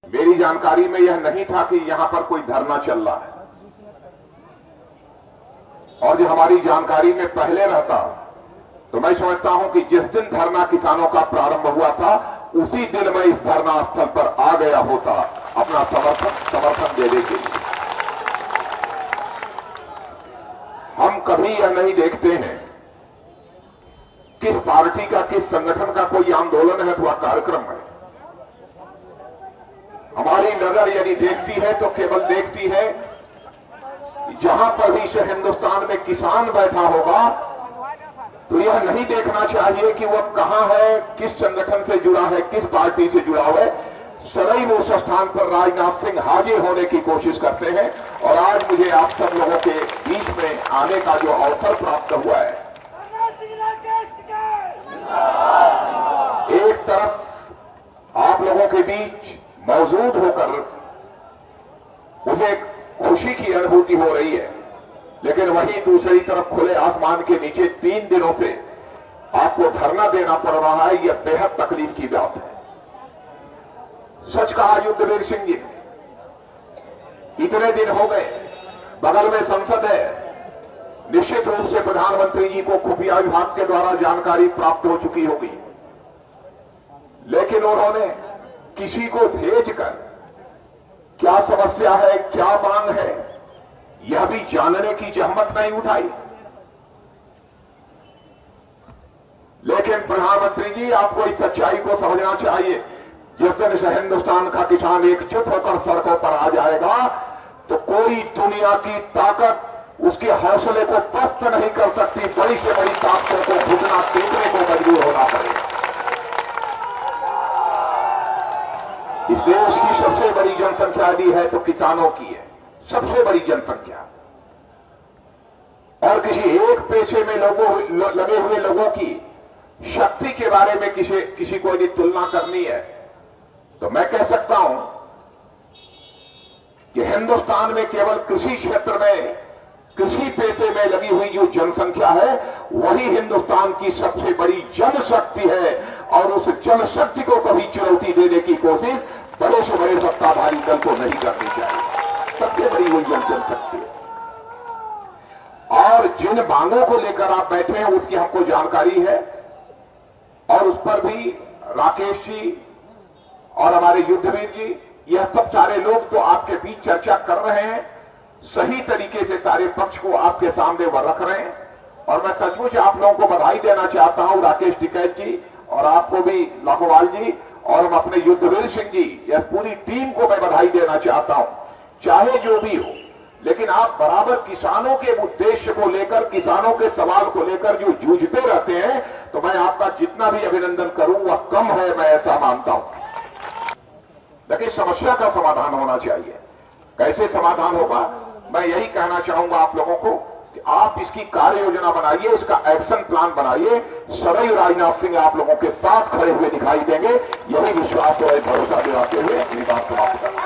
मेरी जानकारी में यह नहीं था कि यहां पर कोई धरना चल रहा है, और जो हमारी जानकारी में पहले रहता तो मैं समझता हूं कि जिस दिन धरना किसानों का प्रारंभ हुआ था उसी दिन मैं इस धरना स्थल पर आ गया होता अपना समर्थन देने के लिए। हम कभी यह नहीं देखते हैं किस पार्टी का, किस संगठन का कोई आंदोलन है अथवा कार्यक्रम है। हमारी नजर यदि देखती है तो केवल देखती है जहां पर भी से हिंदुस्तान में किसान बैठा होगा तो यह नहीं देखना चाहिए कि वह कहां है, किस संगठन से जुड़ा है, किस पार्टी से जुड़ा हुआ है। सदैव उस स्थान पर राजनाथ सिंह हाजिर होने की कोशिश करते हैं, और आज मुझे आप सब लोगों के बीच में आने का जो अवसर प्राप्त हुआ है, एक तरफ आप लोगों के बीच मौजूद होकर मुझे खुशी की अनुभूति हो रही है, लेकिन वहीं दूसरी तरफ खुले आसमान के नीचे 3 दिनों से आपको धरना देना पड़ रहा है। यह बेहद तकलीफ की बात है। सच कहा युद्धवीर सिंह जी, इतने दिन हो गए, बगल में संसद है, निश्चित रूप से प्रधानमंत्री जी को खुफिया विभाग के द्वारा जानकारी प्राप्त हो चुकी होगी, लेकिन उन्होंने किसी को भेजकर क्या समस्या है, क्या मांग है, यह भी जानने की जहमत नहीं उठाई। लेकिन प्रधानमंत्री जी, आपको इस सच्चाई को समझना चाहिए, जिस दिन से हिंदुस्तान का किसान एकजुट होकर सड़कों पर आ जाएगा तो कोई दुनिया की ताकत उसके हौसले को पस्त नहीं कर सकती। बड़ी से बड़ी ताकतों को घुटना टेकने को मजबूर होना पड़ेगा। इस देश की सबसे बड़ी जनसंख्या भी है तो किसानों की है, सबसे बड़ी जनसंख्या। और किसी एक पेशे में लगे हुए लोगों की शक्ति के बारे में किसी को यदि तुलना करनी है तो मैं कह सकता हूं कि हिंदुस्तान में केवल कृषि क्षेत्र में, कृषि पेशे में लगी हुई जो जनसंख्या है वही हिंदुस्तान की सबसे बड़ी जनशक्ति है, और उस जनशक्ति को कभी चुनौती देने की कोशिश बड़े से बड़े सत्ताधारी दल को नहीं करनी चाहिए। सबसे बड़ी वही जनशक्ति है, और जिन मांगों को लेकर आप बैठे हैं उसकी हमको जानकारी है, और उस पर भी राकेश जी और हमारे युद्धवीर जी, यह सब सारे लोग तो आपके बीच चर्चा कर रहे हैं, सही तरीके से सारे पक्ष को आपके सामने वह रख रहे हैं। और मैं सचमुच आप लोगों को बधाई देना चाहता हूं, राकेश टिकैत जी और आपको भी लाखोवाल जी, और हम अपने युद्धवीर सिंह जी, यह पूरी टीम को मैं बधाई देना चाहता हूं। चाहे जो भी हो, लेकिन आप बराबर किसानों के उद्देश्य को लेकर, किसानों के सवाल को लेकर जो जूझते रहते हैं, तो मैं आपका जितना भी अभिनंदन करूं वह कम है, मैं ऐसा मानता हूं। लेकिन समस्या का समाधान होना चाहिए। कैसे समाधान होगा, मैं यही कहना चाहूंगा आप लोगों को कि आप इसकी कार्य योजना बनाइए, इसका एक्शन प्लान बनाइए। सदैव राजनाथ सिंह आप लोगों के साथ खड़े हुए दिखाई देंगे, यही विश्वास और भरोसा दिलाते हुए अपनी बात समाप्त करना।